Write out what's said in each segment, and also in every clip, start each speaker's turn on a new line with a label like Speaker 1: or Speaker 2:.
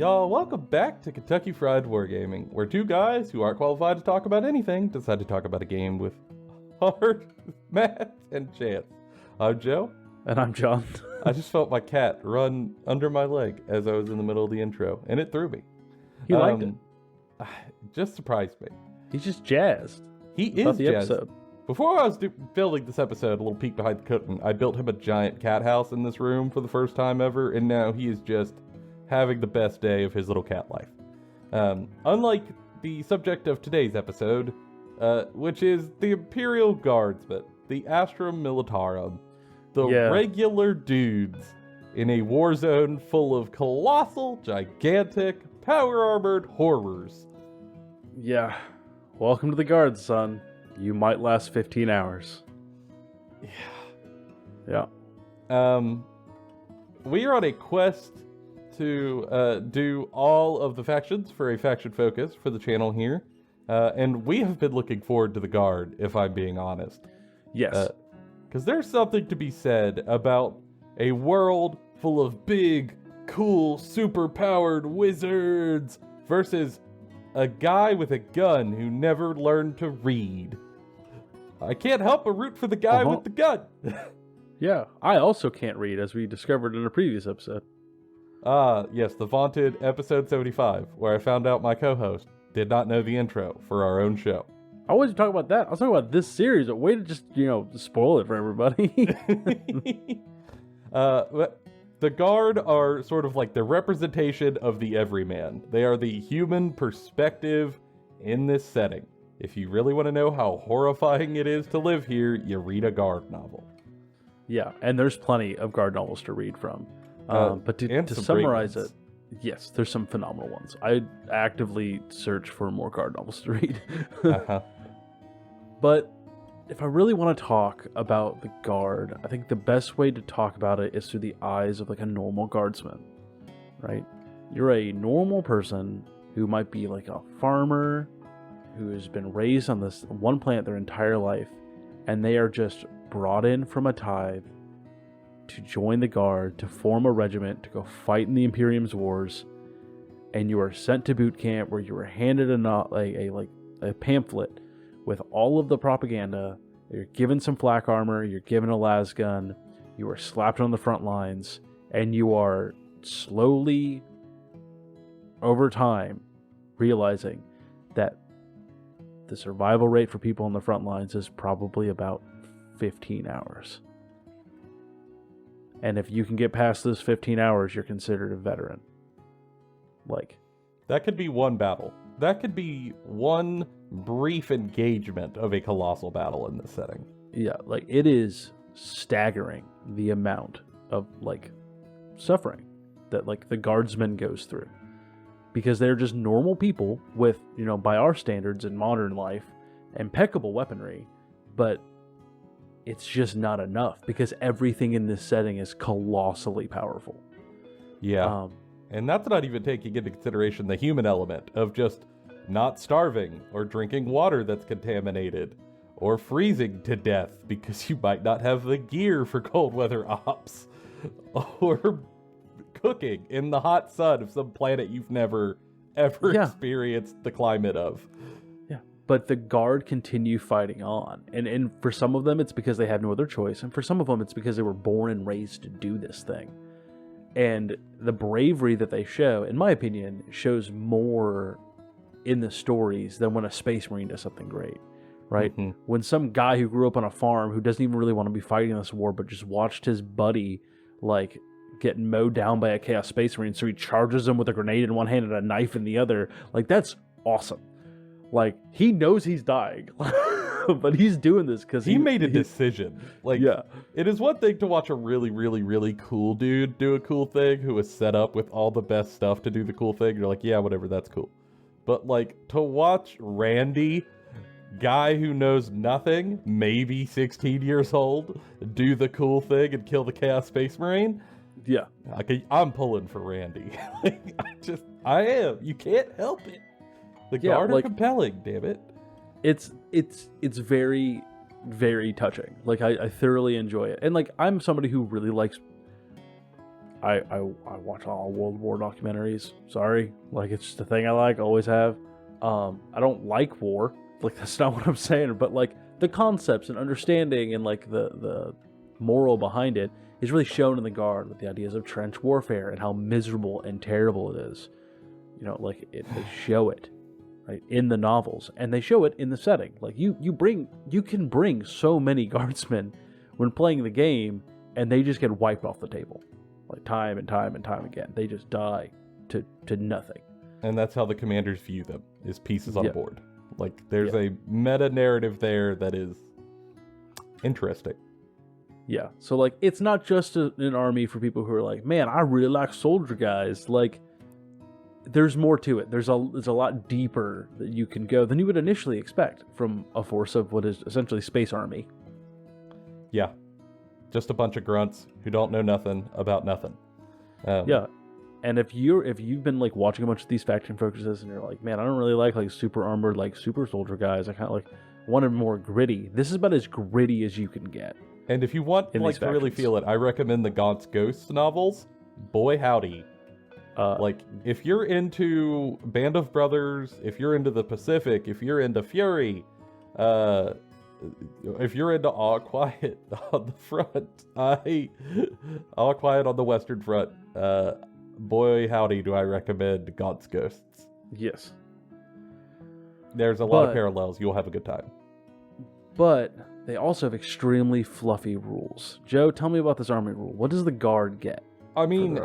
Speaker 1: Y'all, welcome back to Kentucky Fried Wargaming, where two guys who aren't qualified to talk about anything decide to talk about a game with hard math and chance. I'm Joe.
Speaker 2: And I'm John.
Speaker 1: I just felt my cat run under my leg as I was in the middle of the intro, and it threw me.
Speaker 2: He liked it.
Speaker 1: Just surprised me.
Speaker 2: He's just jazzed.
Speaker 1: He is
Speaker 2: the
Speaker 1: jazzed.
Speaker 2: episode.
Speaker 1: Before I was filming this episode, a little peek behind the curtain, I built him a giant cat house in this room for the first time ever, and now he is just having the best day of his little cat life. Unlike the subject of today's episode, which is the Imperial Guardsmen, the Astra Militarum, the regular dudes in a war zone full of colossal, gigantic, power-armored horrors.
Speaker 2: Yeah. Welcome to the guards, son. You might last 15 hours. Yeah.
Speaker 1: We are on a quest to do all of the factions for a faction focus for the channel here. And we have been looking forward to the Guard, if I'm being honest.
Speaker 2: Yes.
Speaker 1: Because there's something to be said about a world full of big, cool, super-powered wizards versus a guy with a gun who never learned to read. I can't help but root for the guy with the gun.
Speaker 2: Yeah, I also can't read, as we discovered in a previous episode.
Speaker 1: Yes, the vaunted episode 75, where I found out my co-host did not know the intro for our own show.
Speaker 2: I wasn't talking about that. I was talking about this series. A way to just, spoil it for everybody.
Speaker 1: The Guard are sort of like the representation of the everyman. They are the human perspective in this setting. If you really want to know how horrifying it is to live here, you read a Guard novel.
Speaker 2: Yeah, and there's plenty of Guard novels to read from. But to summarize it, yes, there's some phenomenal ones. I actively search for more Guard novels to read. But if I really want to talk about the Guard, I think the best way to talk about it is through the eyes of like a normal guardsman, right? You're a normal person who might be like a farmer who has been raised on this one planet their entire life, and they are just brought in from a tithe to join the Guard, to form a regiment, to go fight in the Imperium's wars, and you are sent to boot camp where you are handed a pamphlet with all of the propaganda. You're given some flak armor, you're given a las gun, you are slapped on the front lines, and you are slowly, over time, realizing that the survival rate for people on the front lines is probably about 15 hours. And if you can get past those 15 hours, you're considered a veteran.
Speaker 1: That could be one battle. That could be one brief engagement of a colossal battle in this setting.
Speaker 2: Yeah, it is staggering the amount of, suffering that, the guardsman goes through. Because they're just normal people with, by our standards in modern life, impeccable weaponry, but it's just not enough because everything in this setting is colossally powerful.
Speaker 1: Yeah. And that's not even taking into consideration the human element of just not starving or drinking water that's contaminated or freezing to death because you might not have the gear for cold weather ops or cooking in the hot sun of some planet you've never ever experienced the climate of.
Speaker 2: Yeah. But the Guard continue fighting on. And for some of them, it's because they have no other choice. And for some of them, it's because they were born and raised to do this thing. And the bravery that they show, in my opinion, shows more in the stories than when a Space Marine does something great, right? Mm-hmm. When some guy who grew up on a farm who doesn't even really want to be fighting this war, but just watched his buddy, get mowed down by a Chaos Space Marine, so he charges him with a grenade in one hand and a knife in the other. That's awesome. He knows he's dying, but he's doing this because
Speaker 1: he made a decision. It is one thing to watch a really, really, really cool dude do a cool thing who is set up with all the best stuff to do the cool thing. You're like, yeah, whatever, that's cool. But to watch Randy, guy who knows nothing, maybe 16 years old, do the cool thing and kill the Chaos Space Marine.
Speaker 2: Yeah.
Speaker 1: I'm pulling for Randy. I am. You can't help it. The Guard are compelling, damn it.
Speaker 2: It's very, very touching. I thoroughly enjoy it. And I'm somebody who really likes I watch all World War documentaries. Sorry, like it's just a thing I like, always have. I don't like war, like that's not what I'm saying, but like the concepts and understanding and like the moral behind it is really shown in the Guard with the ideas of trench warfare and how miserable and terrible it is. You know, like they show it right in the novels, and they show it in the setting. Like you can bring so many guardsmen when playing the game, and they just get wiped off the table, like time and time and time again. They just die to nothing.
Speaker 1: And that's how the commanders view them, is pieces on board. Like there's a meta narrative there that is interesting.
Speaker 2: Yeah, so like it's not just an army for people who are like, man, I really like soldier guys. Like, there's more to it. There's a lot deeper that you can go than you would initially expect from a force of what is essentially space army.
Speaker 1: Yeah, just a bunch of grunts who don't know nothing about nothing.
Speaker 2: Yeah, and if you've been like watching a bunch of these faction focuses and you're like, man, I don't really like super armored like super soldier guys. I kind of like wanted more gritty. This is about as gritty as you can get.
Speaker 1: And if you want like to really feel it, I recommend the Gaunt's Ghosts novels. Boy howdy. Like, if you're into Band of Brothers, if you're into the Pacific, if you're into Fury, if you're into All Quiet on the front, All Quiet on the Western Front, boy howdy do I recommend Gaunt's Ghosts.
Speaker 2: Yes.
Speaker 1: There's a lot of parallels. You'll have a good time.
Speaker 2: But they also have extremely fluffy rules. Joe, tell me about this army rule. What does the Guard get?
Speaker 1: I mean,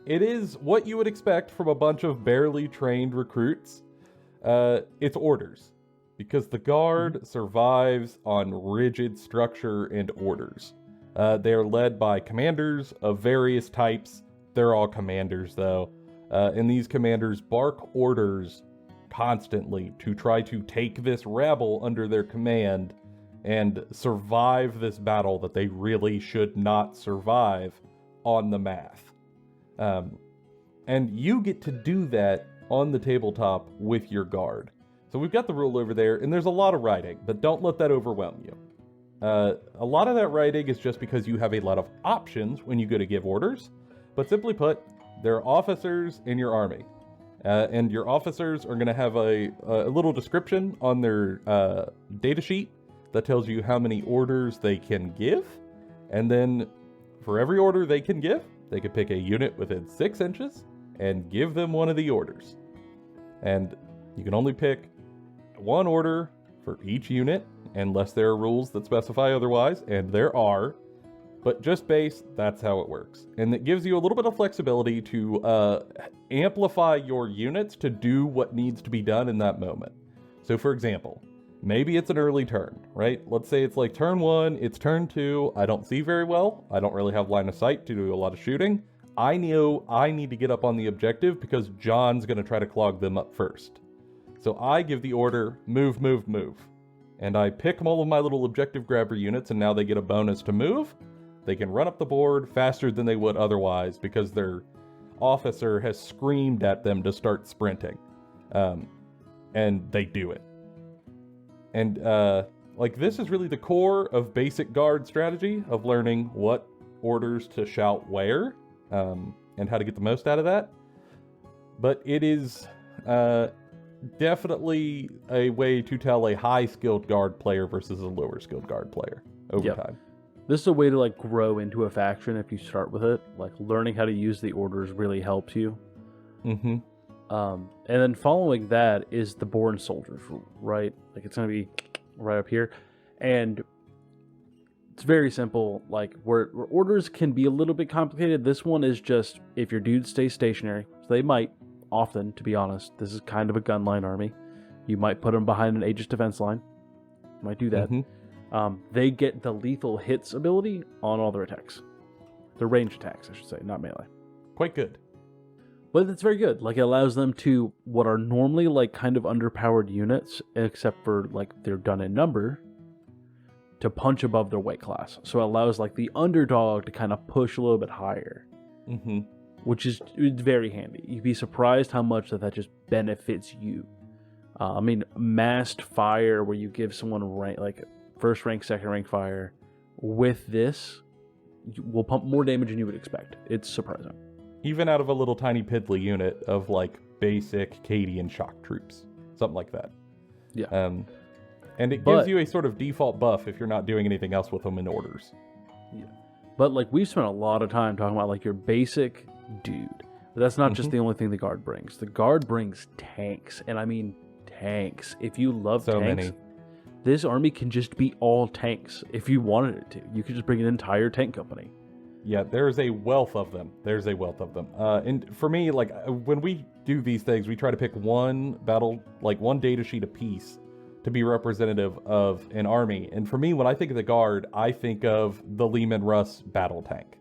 Speaker 1: it is what you would expect from a bunch of barely trained recruits. It's orders. Because the Guard survives on rigid structure and orders. They are led by commanders of various types. They're all commanders, though. And these commanders bark orders constantly to try to take this rabble under their command and survive this battle that they really should not survive on the math. And you get to do that on the tabletop with your Guard. So we've got the rule over there, and there's a lot of writing, but don't let that overwhelm you. A lot of that writing is just because you have a lot of options when you go to give orders, but simply put, there are officers in your army. And your officers are going to have a little description on their data sheet that tells you how many orders they can give. And then for every order they can give, they can pick a unit within 6 inches and give them one of the orders. And you can only pick one order for each unit unless there are rules that specify otherwise, and there are. But just base, that's how it works. And it gives you a little bit of flexibility to amplify your units to do what needs to be done in that moment. So for example, maybe it's an early turn, right? Let's say it's like turn 1, it's turn 2, I don't see very well, I don't really have line of sight to do a lot of shooting. I know I need to get up on the objective because John's going to try to clog them up first. So I give the order, move, move, move. And I pick all of my little objective grabber units, and now they get a bonus to move. They can run up the board faster than they would otherwise because their officer has screamed at them to start sprinting. And they do it. And like this is really the core of basic Guard strategy of learning what orders to shout where and how to get the most out of that. But it is definitely a way to tell a high-skilled Guard player versus a lower-skilled Guard player over time.
Speaker 2: This is a way to like grow into a faction if you start with it. Like learning how to use the orders really helps you.
Speaker 1: Mm-hmm.
Speaker 2: And then following that is the Born Soldiers rule, right? Like it's going to be right up here. And it's very simple. Like where orders can be a little bit complicated. This one is just if your dudes stay stationary. So they might often, to be honest, this is kind of a gunline army. You might put them behind an Aegis defense line. You might do that.
Speaker 1: Mm-hmm.
Speaker 2: They get the lethal hits ability on all their attacks. Their range attacks, I should say, not melee.
Speaker 1: Quite good.
Speaker 2: But it's very good. Like, it allows them to, what are normally, like, kind of underpowered units, except for, like, they're done in number, to punch above their weight class. So it allows, like, the underdog to kind of push a little bit higher.
Speaker 1: Mm-hmm.
Speaker 2: Which is very handy. You'd be surprised how much that just benefits you. I mean, massed fire, where you give someone rank, like, first rank, second rank fire, with this, will pump more damage than you would expect. It's surprising.
Speaker 1: Even out of a little tiny piddly unit of like basic Cadian shock troops, something like that.
Speaker 2: Yeah.
Speaker 1: And it gives you a sort of default buff if you're not doing anything else with them in orders.
Speaker 2: Yeah. But like we've spent a lot of time talking about like your basic dude. But that's not just the only thing the Guard brings. The Guard brings tanks, and I mean tanks. If you love
Speaker 1: So
Speaker 2: tanks,
Speaker 1: many.
Speaker 2: this army can just be all tanks. If you wanted it to, you could just bring an entire tank company.
Speaker 1: Yeah, there's a wealth of them. And for me, like when we do these things, we try to pick one data sheet a piece to be representative of an army. And for me, when I think of the Guard, I think of the Lehman Russ battle tank.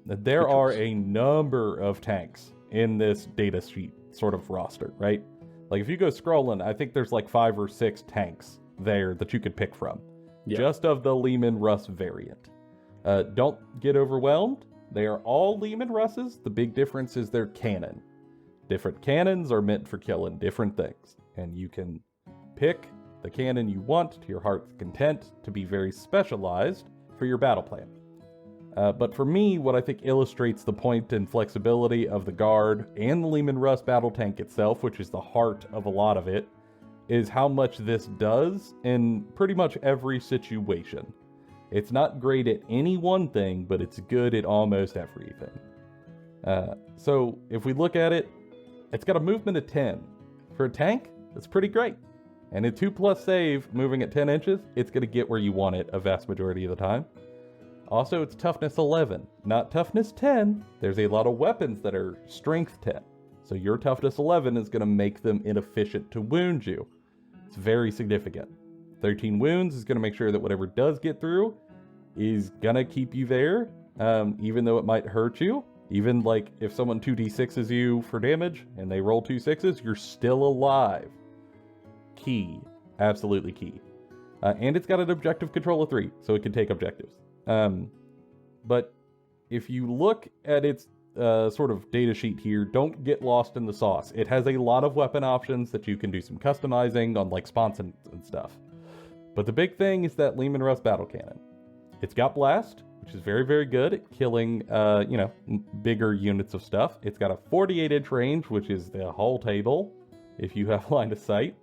Speaker 1: There are a number of tanks in this data sheet sort of roster, right? Like if you go scrolling, I think there's like 5 or 6 tanks there that you could pick from, just of the Lehman Russ variant. Don't get overwhelmed. They are all Lehman Russes. The big difference is their cannon. Different cannons are meant for killing different things, and you can pick the cannon you want to your heart's content to be very specialized for your battle plan. But for me, what I think illustrates the point and flexibility of the Guard and the Lehman Russ battle tank itself, which is the heart of a lot of it, is how much this does in pretty much every situation. It's not great at any one thing, but it's good at almost everything. So if we look at it, it's got a movement of 10. For a tank, that's pretty great. And a 2+ save, moving at 10 inches, it's going to get where you want it a vast majority of the time. Also, it's toughness 11, not toughness 10. There's a lot of weapons that are strength 10. So your toughness 11 is going to make them inefficient to wound you. It's very significant. 13 wounds is going to make sure that whatever does get through is going to keep you there, even though it might hurt you. Even like if someone 2d6s you for damage and they roll 2 6s, you're still alive. Key. Absolutely key. And it's got an objective control of 3, so it can take objectives. But if you look at its sort of data sheet here, don't get lost in the sauce. It has a lot of weapon options that you can do some customizing on, like sponsons and stuff. But the big thing is that Lehman Russ battle cannon. It's got blast, which is very, very good at killing, bigger units of stuff. It's got a 48-inch range, which is the whole table, if you have line of sight.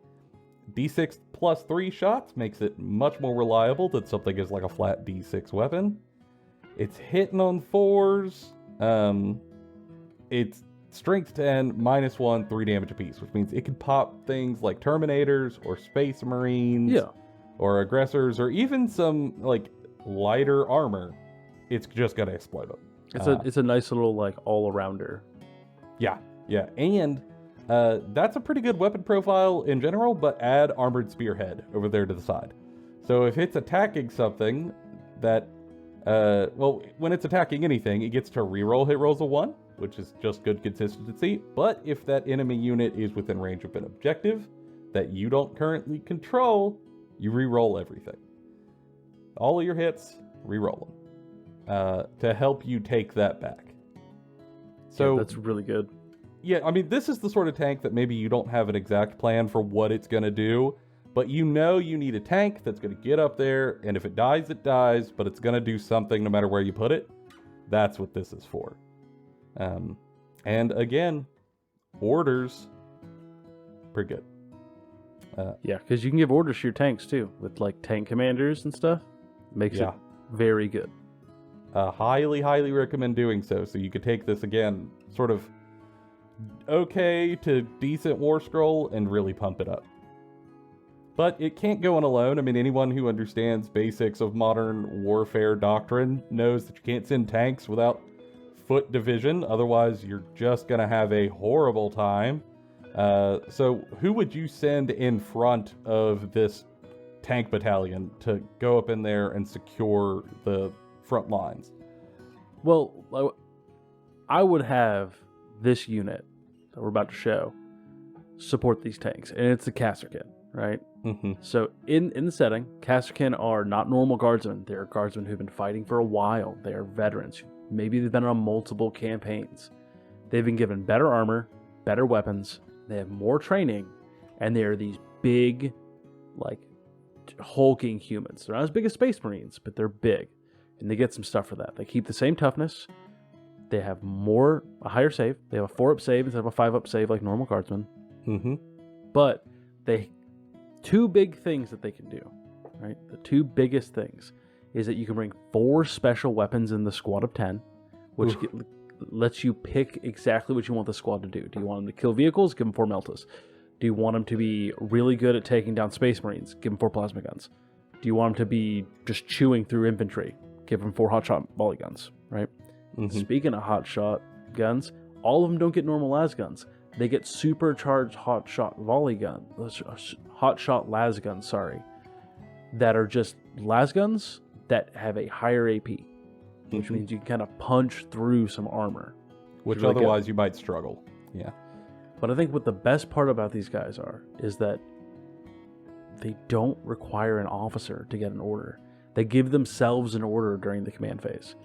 Speaker 1: D6 plus 3 shots makes it much more reliable than something as like a flat D6 weapon. It's hitting on 4s. It's strength 10, -1, 3 damage apiece, which means it can pop things like Terminators or Space Marines or Aggressors or even some like lighter armor. It's just gonna explode them.
Speaker 2: It's a nice little like all-arounder.
Speaker 1: Yeah, and that's a pretty good weapon profile in general, but add Armored Spearhead over there to the side. So if it's attacking something that, when it's attacking anything, it gets to reroll hit rolls of 1, which is just good consistency. But if that enemy unit is within range of an objective that you don't currently control, you reroll everything. All of your hits, reroll them to help you take that back. So
Speaker 2: that's really good.
Speaker 1: Yeah, I mean, this is the sort of tank that maybe you don't have an exact plan for what it's going to do, but you know you need a tank that's going to get up there, and if it dies, it dies, but it's going to do something no matter where you put it. That's what this is for. And again, orders, pretty good.
Speaker 2: Yeah, because you can give orders to your tanks too, with like tank commanders and stuff. Makes it very good.
Speaker 1: Highly, highly recommend doing so. So you could take this again, sort of okay to decent war scroll and really pump it up. But it can't go on alone. I mean, anyone who understands basics of modern warfare doctrine knows that you can't send tanks without foot division. Otherwise, you're just going to have a horrible time. So who would you send in front of this tank battalion to go up in there and secure the front lines?
Speaker 2: Well, I would have this unit that we're about to show support these tanks, and it's the Kasserkin, right?
Speaker 1: Mm-hmm.
Speaker 2: So in the setting, Kasserkin are not normal guardsmen. They're guardsmen who've been fighting for a while. They are veterans. Maybe they've been on multiple campaigns. They've been given better armor, better weapons. They have more training, and they are these big, like, hulking humans. They're not as big as Space Marines, but they're big. and they get some stuff for that. They keep the same toughness. They have a higher save. They have a 4-up save instead of a 5-up save like normal guardsmen.
Speaker 1: Mm-hmm.
Speaker 2: But two big things that they can do, right? The two biggest things is that you can bring 4 special weapons in the squad of 10, which lets you pick exactly what you want the squad to do. Do you want them to kill vehicles? Give them 4 Meltas. Do you want them to be really good at taking down Space Marines? Give them 4 plasma guns. Do you want them to be just chewing through infantry? Give them 4 hotshot volley guns, right? Mm-hmm. Speaking of hotshot guns, all of them don't get normal las guns. They get supercharged hotshot volley gun, hotshot las guns, sorry, that are just las guns that have a higher AP, which means you can kind of punch through some armor.
Speaker 1: Which really otherwise you might struggle. Yeah.
Speaker 2: But I think what the best part about these guys is that they don't require an officer to get an order. They give themselves an order during the command phase.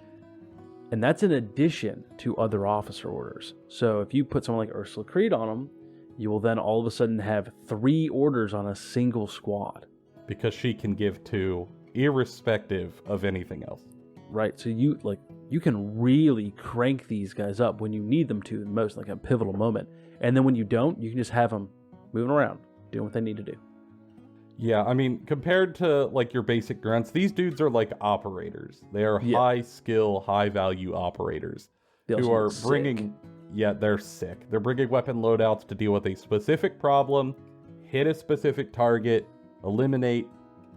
Speaker 2: And that's in addition to other officer orders. So if you put someone like Ursula Creed on them, you will then all of a sudden have 3 orders on a single squad.
Speaker 1: Because she can give 2, irrespective of anything else.
Speaker 2: Right, so you can really crank these guys up when you need them to the most, like a pivotal moment. And then when you don't, you can just have them moving around, doing what they need to do.
Speaker 1: Yeah, I mean, compared to like your basic grunts, these dudes are like operators. They are high skill, high value operators who are bringing. Yeah, they're sick. They're bringing weapon loadouts to deal with a specific problem, hit a specific target, eliminate,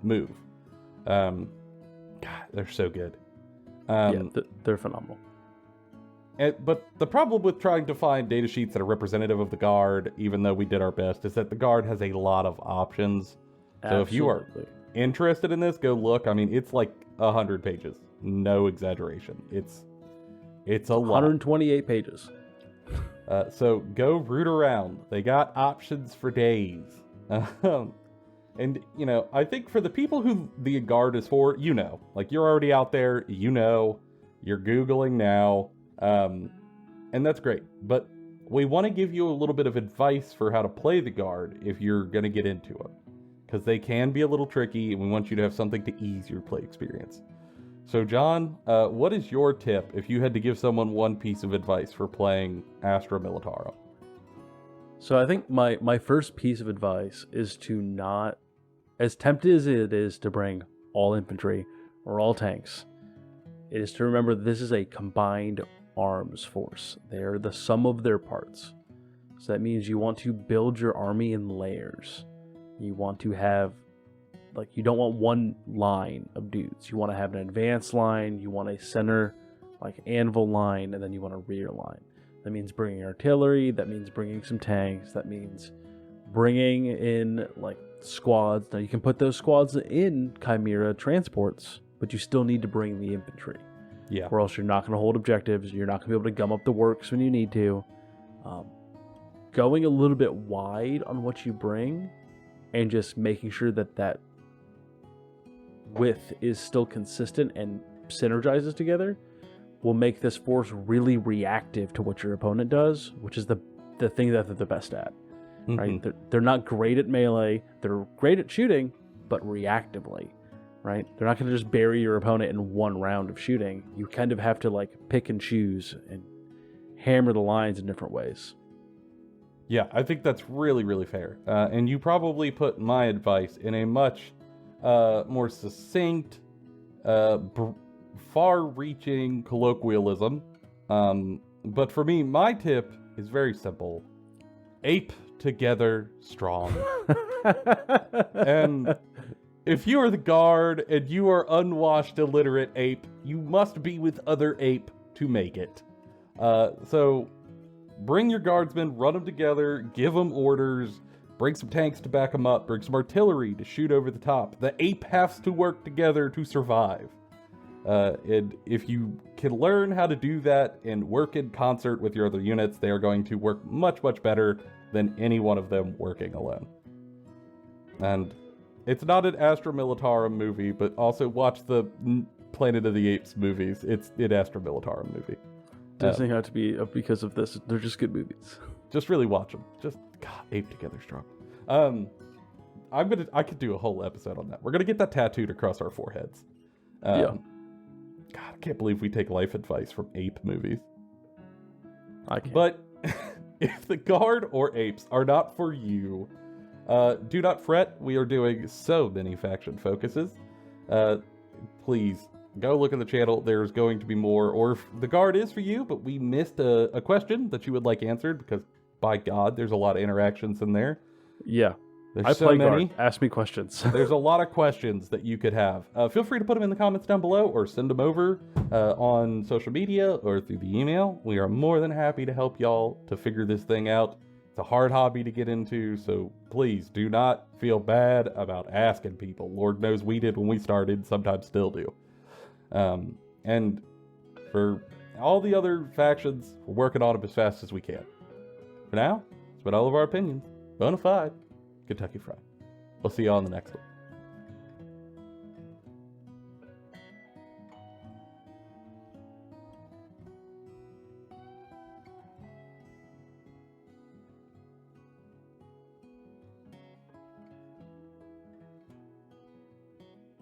Speaker 1: move. God, they're so good.
Speaker 2: They're phenomenal.
Speaker 1: But the problem with trying to find data sheets that are representative of the Guard, even though we did our best, is that the Guard has a lot of options. So if you are interested in this, go look. I mean, it's like 100 pages. No exaggeration. It's a lot.
Speaker 2: 128 pages.
Speaker 1: So go root around. They got options for days. And, you know, I think for the people who the Guard is for, like you're already out there, you're Googling now. And that's great. But we want to give you a little bit of advice for how to play the Guard if you're going to get into it. Because they can be a little tricky, and we want you to have something to ease your play experience. So, John, what is your tip if you had to give someone one piece of advice for playing Astra Militarum?
Speaker 2: So I think my first piece of advice is to not, as tempted as it is to bring all infantry or all tanks, it is to remember that this is a combined arms force. They're the sum of their parts. So that means you want to build your army in layers. You want to have, you don't want one line of dudes. You want to have an advanced line, you want a center, anvil line, and then you want a rear line. That means bringing artillery, that means bringing some tanks, that means bringing in, squads. Now, you can put those squads in Chimera transports, but you still need to bring the infantry.
Speaker 1: Yeah.
Speaker 2: Or else you're not going to hold objectives, you're not going to be able to gum up the works when you need to. Going a little bit wide on what you bring, and just making sure that width is still consistent and synergizes together will make this force really reactive to what your opponent does, which is the thing that they're the best at. Mm-hmm. Right? They're not great at melee, they're great at shooting, but reactively, right? They're not going to just bury your opponent in one round of shooting. You kind of have to pick and choose and hammer the lines in different ways.
Speaker 1: Yeah, I think that's really, really fair. And you probably put my advice in a much more succinct, far-reaching colloquialism. But for me, my tip is very simple. Ape together strong. And if you are the Guard and you are unwashed, illiterate ape, you must be with other ape to make it. So bring your guardsmen, run them together, give them orders, bring some tanks to back them up, bring some artillery to shoot over the top. The ape has to work together to survive. And if you can learn how to do that and work in concert with your other units, they are going to work much, much better than any one of them working alone. And it's not an Astra Militarum movie, but also watch the Planet of the Apes movies. It's an Astra Militarum movie.
Speaker 2: Doesn't have to be because of this. They're just good movies.
Speaker 1: Just really watch them. Just, God, ape together strong. I could do a whole episode on that. We're gonna get that tattooed across our foreheads.
Speaker 2: Yeah.
Speaker 1: God, I can't believe we take life advice from ape movies.
Speaker 2: I can't.
Speaker 1: But if the guard or apes are not for you, do not fret. We are doing so many faction focuses. Please go look at the channel. There's going to be more. Or if the guard is for you, but we missed a question that you would like answered, because by God, there's a lot of interactions in there.
Speaker 2: Yeah.
Speaker 1: There's
Speaker 2: I
Speaker 1: so
Speaker 2: play
Speaker 1: many.
Speaker 2: guard. Ask me questions.
Speaker 1: There's a lot of questions that you could have. Feel free to put them in the comments down below or send them over on social media or through the email. We are more than happy to help y'all to figure this thing out. It's a hard hobby to get into, so please do not feel bad about asking people. Lord knows we did when we started, sometimes still do. And for all the other factions, we're working on them as fast as we can. For now, it's been all of our opinions. Bona fide. Kentucky Fried. We'll see you all in the next one.